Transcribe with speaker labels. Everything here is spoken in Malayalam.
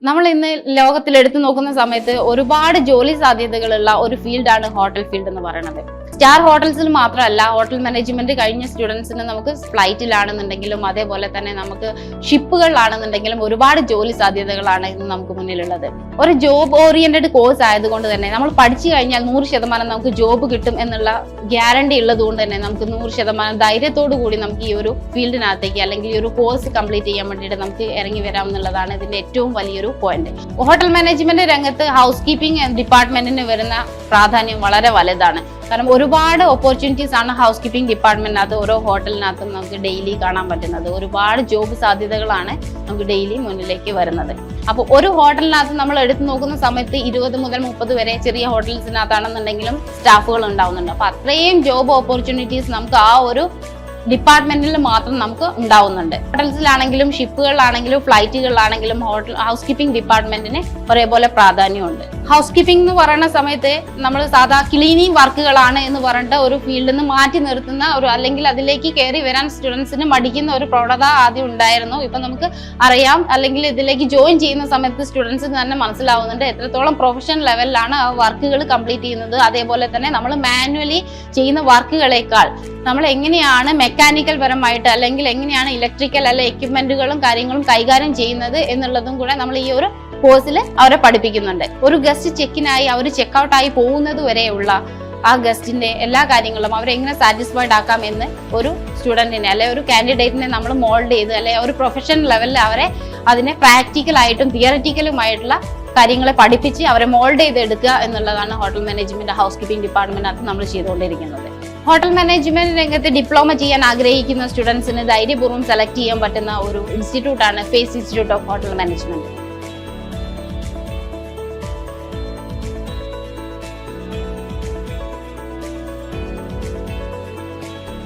Speaker 1: നമ്മൾ ഇന്ന് ലോകത്തിൽ എടുത്തു നോക്കുന്ന സമയത്ത് ഒരുപാട് ജോലി സാധ്യതകളുള്ള ഒരു ഫീൽഡാണ് ഹോട്ടൽ ഫീൽഡ് എന്ന് പറയുന്നത്. സ്റ്റാർ ഹോട്ടൽസിൽ മാത്രമല്ല, ഹോട്ടൽ മാനേജ്മെന്റ് കഴിഞ്ഞ സ്റ്റുഡൻസിന് നമുക്ക് ഫ്ലൈറ്റിലാണെന്നുണ്ടെങ്കിലും അതേപോലെ തന്നെ നമുക്ക് ഷിപ്പുകളിലാണെന്നുണ്ടെങ്കിലും ഒരുപാട് ജോലി സാധ്യതകളാണ് ഇന്ന് നമുക്ക് മുന്നിലുള്ളത്. ഒരു ജോബ് ഓറിയന്റഡ് കോഴ്സ് ആയതുകൊണ്ട് തന്നെ നമ്മൾ പഠിച്ചു കഴിഞ്ഞാൽ 100% നമുക്ക് ജോബ് കിട്ടും എന്നുള്ള ഗ്യാരണ്ടി ഉള്ളത് കൊണ്ട് തന്നെ നമുക്ക് 100% ധൈര്യത്തോടു കൂടി നമുക്ക് ഈ ഒരു ഫീൽഡിനകത്തേക്ക് അല്ലെങ്കിൽ ഈ ഒരു കോഴ്സ് കംപ്ലീറ്റ് ചെയ്യാൻ വേണ്ടിയിട്ട് നമുക്ക് ഇറങ്ങി വരാം എന്നുള്ളതാണ് ഇതിന്റെ ഏറ്റവും വലിയൊരു പോയിന്റ്. ഹോട്ടൽ മാനേജ്മെന്റ് രംഗത്ത് ഹൗസ് കീപ്പിംഗ് ഡിപ്പാർട്ട്മെന്റിന് വരുന്ന പ്രാധാന്യം വളരെ വലുതാണ്. കാരണം ഒരുപാട് ഓപ്പർച്യൂണിറ്റീസ് ആണ് ഹൗസ് കീപ്പിംഗ് ഡിപ്പാർട്ട്മെന്റിനകത്ത് ഓരോ ഹോട്ടലിനകത്തും നമുക്ക് ഡെയിലി കാണാൻ പറ്റുന്നത്. ഒരുപാട് ജോബ് സാധ്യതകളാണ് നമുക്ക് ഡെയിലി മുന്നിലേക്ക് വരുന്നത്. അപ്പോൾ ഒരു ഹോട്ടലിനകത്ത് നമ്മൾ എടുത്തു നോക്കുന്ന സമയത്ത് 20 മുതൽ 30 വരെ ചെറിയ ഹോട്ടൽസിനകത്താണെന്നുണ്ടെങ്കിലും സ്റ്റാഫുകൾ ഉണ്ടാവുന്നുണ്ട്. അപ്പൊ അത്രയും ജോബ് ഓപ്പർച്യൂണിറ്റീസ് നമുക്ക് ആ ഒരു ഡിപ്പാർട്ട്മെന്റിൽ മാത്രം നമുക്ക് ഉണ്ടാവുന്നുണ്ട്. ഹോട്ടൽസിലാണെങ്കിലും ഷിപ്പുകളിലാണെങ്കിലും ഫ്ലൈറ്റുകളിലാണെങ്കിലും ഹൗസ് കീപ്പിംഗ് ഡിപ്പാർട്ട്മെന്റിന് ഒരേപോലെ പ്രാധാന്യമുണ്ട്. ഹൗസ് കീപ്പിംഗ് എന്ന് പറയുന്ന സമയത്ത് നമ്മൾ സാധാ ക്ലീനിങ് വർക്കുകളാണ് എന്ന് പറഞ്ഞിട്ട് ഒരു ഫീൽഡിൽ നിന്ന് മാറ്റി നിർത്തുന്ന ഒരു അല്ലെങ്കിൽ അതിലേക്ക് കയറി വരാൻ സ്റ്റുഡൻസിന് മടിക്കുന്ന ഒരു പ്രവണത ആദ്യം ഉണ്ടായിരുന്നു. ഇപ്പൊ നമുക്ക് അറിയാം, അല്ലെങ്കിൽ ഇതിലേക്ക് ജോയിൻ ചെയ്യുന്ന സമയത്ത് സ്റ്റുഡൻസിന് തന്നെ മനസ്സിലാവുന്നുണ്ട് എത്രത്തോളം പ്രൊഫഷണൽ ലെവലിലാണ് ആ വർക്കുകൾ കംപ്ലീറ്റ് ചെയ്യുന്നത്. അതേപോലെ തന്നെ നമ്മൾ മാനുവലി ചെയ്യുന്ന വർക്കുകളേക്കാൾ നമ്മൾ എങ്ങനെയാണ് മെക്കാനിക്കൽ പരമായിട്ട് അല്ലെങ്കിൽ എങ്ങനെയാണ് ഇലക്ട്രിക്കൽ അല്ലെ എക്യുപ്മെന്റുകളും കാര്യങ്ങളും കൈകാര്യം ചെയ്യുന്നത് എന്നുള്ളതും കൂടെ നമ്മൾ ഈ ഒരു കോഴ്സിൽ അവരെ പഠിപ്പിക്കുന്നുണ്ട്. ഒരു ഗസ്റ്റ് ചെക്കിനായി അവർ ചെക്ക്ഔട്ട് ആയി പോകുന്നത് വരെയുള്ള ആ ഗസ്റ്റിന്റെ എല്ലാ കാര്യങ്ങളും അവരെങ്ങനെ സാറ്റിസ്ഫൈഡ് ആക്കാം എന്ന് ഒരു സ്റ്റുഡന്റിനെ അല്ലെ ഒരു കാൻഡിഡേറ്റിനെ നമ്മൾ മോൾഡ് ചെയ്ത് അല്ലെ ഒരു പ്രൊഫഷണൽ ലെവലിൽ അവരെ അതിനെ പ്രാക്ടിക്കലായിട്ടും തിയററ്റിക്കലുമായിട്ടുള്ള കാര്യങ്ങളെ പഠിപ്പിച്ച് അവരെ മോൾഡ് ചെയ്ത് എടുക്കുക എന്നുള്ളതാണ് ഹോട്ടൽ മാനേജ്മെന്റ് ഹൗസ് കീപ്പിംഗ് ഡിപ്പാർട്ട്മെന്റിനകത്ത് നമ്മൾ ചെയ്തുകൊണ്ടിരിക്കുന്നത്. ഹോട്ടൽ മാനേജ്മെന്റ് രംഗത്ത് ഡിപ്ലോമ ചെയ്യാൻ ആഗ്രഹിക്കുന്ന സ്റ്റുഡൻസിന് ധൈര്യപൂർവ്വം സെലക്ട് ചെയ്യാൻ പറ്റുന്ന ഒരു ഇൻസ്റ്റിറ്റ്യൂട്ടാണ് ഫേസ് ഇൻസ്റ്റിറ്റ്യൂട്ട് ഓഫ് ഹോട്ടൽ മാനേജ്മെന്റ്.